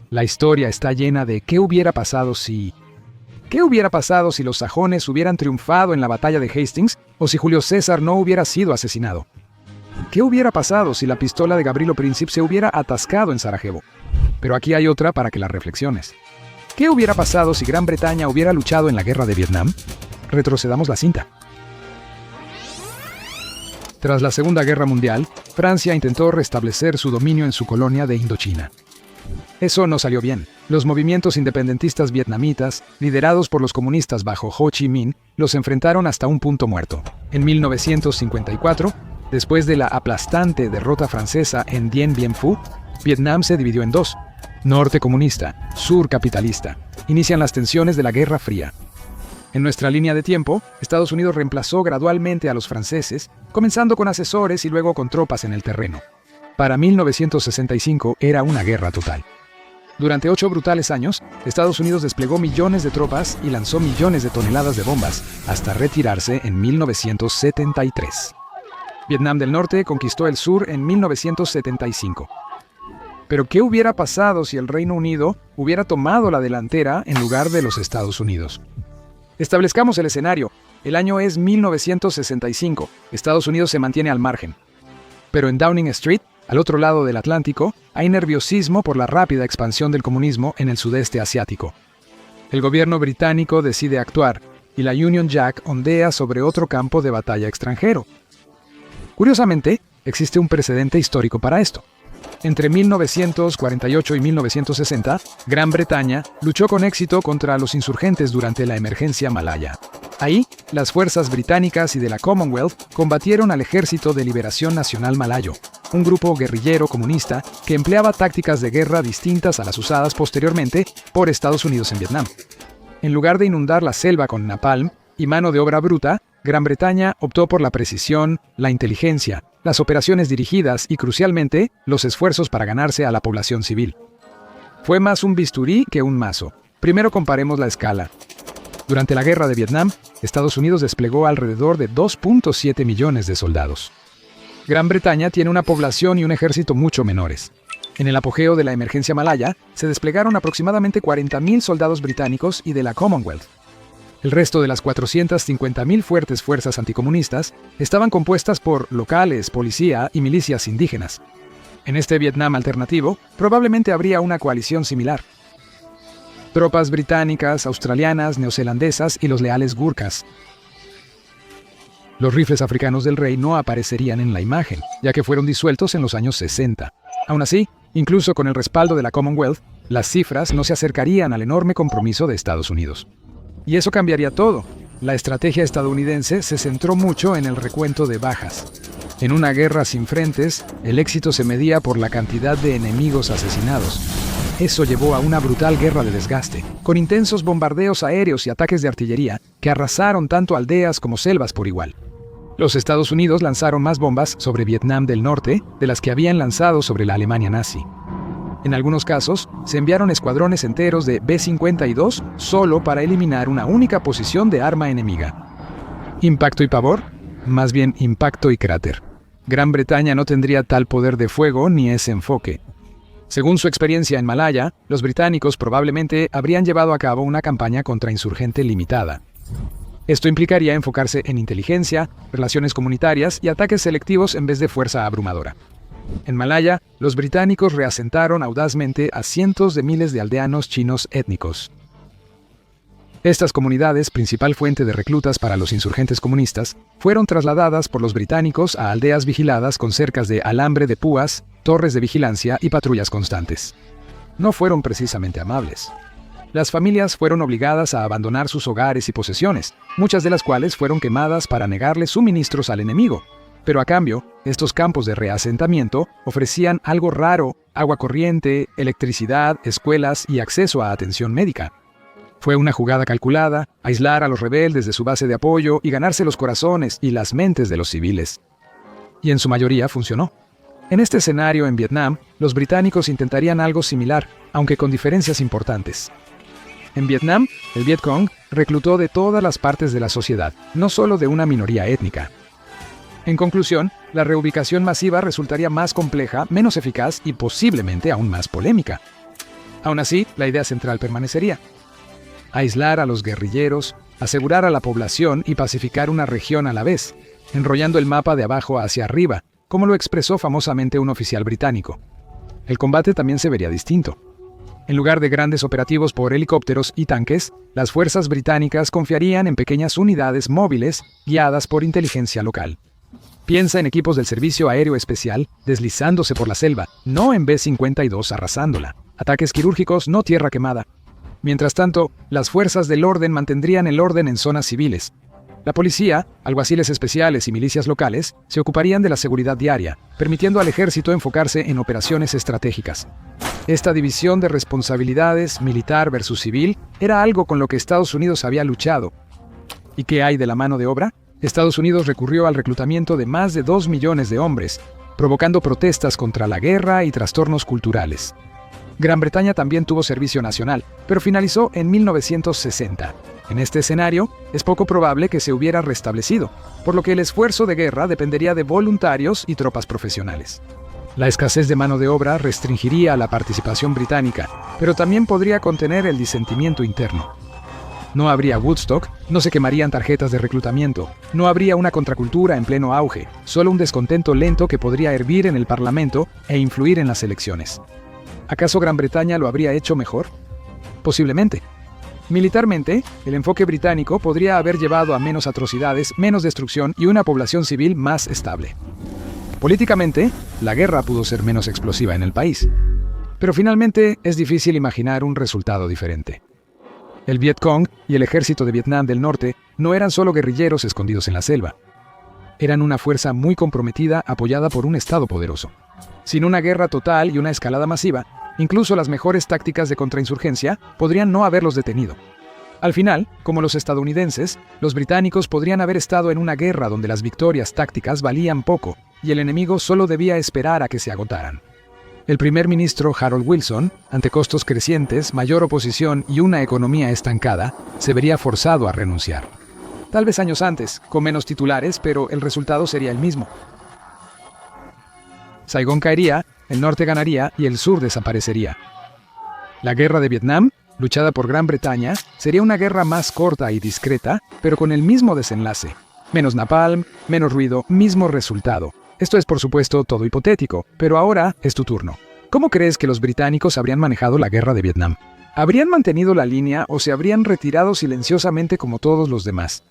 La historia está llena de ¿qué hubiera pasado si? ¿Qué hubiera pasado si los sajones hubieran triunfado en la batalla de Hastings o si Julio César no hubiera sido asesinado? ¿Qué hubiera pasado si la pistola de Gavrilo Princip se hubiera atascado en Sarajevo? Pero aquí hay otra para que la reflexiones. ¿Qué hubiera pasado si Gran Bretaña hubiera luchado en la guerra de Vietnam? Retrocedamos la cinta. Tras la Segunda Guerra Mundial, Francia intentó restablecer su dominio en su colonia de Indochina. Eso no salió bien. Los movimientos independentistas vietnamitas, liderados por los comunistas bajo Ho Chi Minh, los enfrentaron hasta un punto muerto. En 1954, después de la aplastante derrota francesa en Dien Bien Phu, Vietnam se dividió en dos: norte comunista, sur capitalista. Inician las tensiones de la Guerra Fría. En nuestra línea de tiempo, Estados Unidos reemplazó gradualmente a los franceses, comenzando con asesores y luego con tropas en el terreno. Para 1965 era una guerra total. Durante 8 brutales años, Estados Unidos desplegó millones de tropas y lanzó millones de toneladas de bombas, hasta retirarse en 1973. Vietnam del Norte conquistó el sur en 1975. Pero ¿qué hubiera pasado si el Reino Unido hubiera tomado la delantera en lugar de los Estados Unidos? Establezcamos el escenario. El año es 1965. Estados Unidos se mantiene al margen. Pero en Downing Street, al otro lado del Atlántico, hay nerviosismo por la rápida expansión del comunismo en el sudeste asiático. El gobierno británico decide actuar, y la Union Jack ondea sobre otro campo de batalla extranjero. Curiosamente, existe un precedente histórico para esto. Entre 1948 y 1960, Gran Bretaña luchó con éxito contra los insurgentes durante la emergencia malaya. Ahí, las fuerzas británicas y de la Commonwealth combatieron al Ejército de Liberación Nacional Malayo, un grupo guerrillero comunista que empleaba tácticas de guerra distintas a las usadas posteriormente por Estados Unidos en Vietnam. En lugar de inundar la selva con napalm y mano de obra bruta, Gran Bretaña optó por la precisión, la inteligencia, las operaciones dirigidas y, crucialmente, los esfuerzos para ganarse a la población civil. Fue más un bisturí que un mazo. Primero comparemos la escala. Durante la Guerra de Vietnam, Estados Unidos desplegó alrededor de 2.7 millones de soldados. Gran Bretaña tiene una población y un ejército mucho menores. En el apogeo de la emergencia malaya, se desplegaron aproximadamente 40.000 soldados británicos y de la Commonwealth. El resto de las 450.000 fuertes fuerzas anticomunistas estaban compuestas por locales, policía y milicias indígenas. En este Vietnam alternativo, probablemente habría una coalición similar. Tropas británicas, australianas, neozelandesas y los leales gurkhas. Los rifles africanos del rey no aparecerían en la imagen, ya que fueron disueltos en los años 60. Aún así, incluso con el respaldo de la Commonwealth, las cifras no se acercarían al enorme compromiso de Estados Unidos. Y eso cambiaría todo. La estrategia estadounidense se centró mucho en el recuento de bajas. En una guerra sin frentes, el éxito se medía por la cantidad de enemigos asesinados. Eso llevó a una brutal guerra de desgaste, con intensos bombardeos aéreos y ataques de artillería que arrasaron tanto aldeas como selvas por igual. Los Estados Unidos lanzaron más bombas sobre Vietnam del Norte de las que habían lanzado sobre la Alemania nazi. En algunos casos, se enviaron escuadrones enteros de B-52 solo para eliminar una única posición de arma enemiga. ¿Impacto y pavor? Más bien impacto y cráter. Gran Bretaña no tendría tal poder de fuego ni ese enfoque. Según su experiencia en Malaya, los británicos probablemente habrían llevado a cabo una campaña contrainsurgente limitada. Esto implicaría enfocarse en inteligencia, relaciones comunitarias y ataques selectivos en vez de fuerza abrumadora. En Malaya, los británicos reasentaron audazmente a cientos de miles de aldeanos chinos étnicos. Estas comunidades, principal fuente de reclutas para los insurgentes comunistas, fueron trasladadas por los británicos a aldeas vigiladas con cercas de alambre de púas, torres de vigilancia y patrullas constantes. No fueron precisamente amables. Las familias fueron obligadas a abandonar sus hogares y posesiones, muchas de las cuales fueron quemadas para negarle suministros al enemigo. Pero a cambio, estos campos de reasentamiento ofrecían algo raro: agua corriente, electricidad, escuelas y acceso a atención médica. Fue una jugada calculada, aislar a los rebeldes de su base de apoyo y ganarse los corazones y las mentes de los civiles. Y en su mayoría funcionó. En este escenario en Vietnam, los británicos intentarían algo similar, aunque con diferencias importantes. En Vietnam, el Vietcong reclutó de todas las partes de la sociedad, no solo de una minoría étnica. En conclusión, la reubicación masiva resultaría más compleja, menos eficaz y posiblemente aún más polémica. Aún así, la idea central permanecería: aislar a los guerrilleros, asegurar a la población y pacificar una región a la vez, enrollando el mapa de abajo hacia arriba, como lo expresó famosamente un oficial británico. El combate también se vería distinto. En lugar de grandes operativos por helicópteros y tanques, las fuerzas británicas confiarían en pequeñas unidades móviles guiadas por inteligencia local. Piensa en equipos del Servicio Aéreo Especial deslizándose por la selva, no en B-52 arrasándola. Ataques quirúrgicos, no tierra quemada. Mientras tanto, las fuerzas del orden mantendrían el orden en zonas civiles. La policía, alguaciles especiales y milicias locales se ocuparían de la seguridad diaria, permitiendo al ejército enfocarse en operaciones estratégicas. Esta división de responsabilidades, militar versus civil, era algo con lo que Estados Unidos había luchado. ¿Y qué hay de la mano de obra? Estados Unidos recurrió al reclutamiento de más de 2 millones de hombres, provocando protestas contra la guerra y trastornos culturales. Gran Bretaña también tuvo servicio nacional, pero finalizó en 1960. En este escenario, es poco probable que se hubiera restablecido, por lo que el esfuerzo de guerra dependería de voluntarios y tropas profesionales. La escasez de mano de obra restringiría la participación británica, pero también podría contener el disentimiento interno. No habría Woodstock, no se quemarían tarjetas de reclutamiento, no habría una contracultura en pleno auge, solo un descontento lento que podría hervir en el Parlamento e influir en las elecciones. ¿Acaso Gran Bretaña lo habría hecho mejor? Posiblemente. Militarmente, el enfoque británico podría haber llevado a menos atrocidades, menos destrucción y una población civil más estable. Políticamente, la guerra pudo ser menos explosiva en el país. Pero finalmente es difícil imaginar un resultado diferente. El Vietcong y el ejército de Vietnam del Norte no eran solo guerrilleros escondidos en la selva. Eran una fuerza muy comprometida apoyada por un Estado poderoso. Sin una guerra total y una escalada masiva, incluso las mejores tácticas de contrainsurgencia podrían no haberlos detenido. Al final, como los estadounidenses, los británicos podrían haber estado en una guerra donde las victorias tácticas valían poco y el enemigo solo debía esperar a que se agotaran. El primer ministro Harold Wilson, ante costos crecientes, mayor oposición y una economía estancada, se vería forzado a renunciar. Tal vez años antes, con menos titulares, pero el resultado sería el mismo. Saigón caería, el norte ganaría y el sur desaparecería. La guerra de Vietnam, luchada por Gran Bretaña, sería una guerra más corta y discreta, pero con el mismo desenlace. Menos napalm, menos ruido, mismo resultado. Esto es por supuesto todo hipotético, pero ahora es tu turno. ¿Cómo crees que los británicos habrían manejado la guerra de Vietnam? ¿Habrían mantenido la línea o se habrían retirado silenciosamente como todos los demás?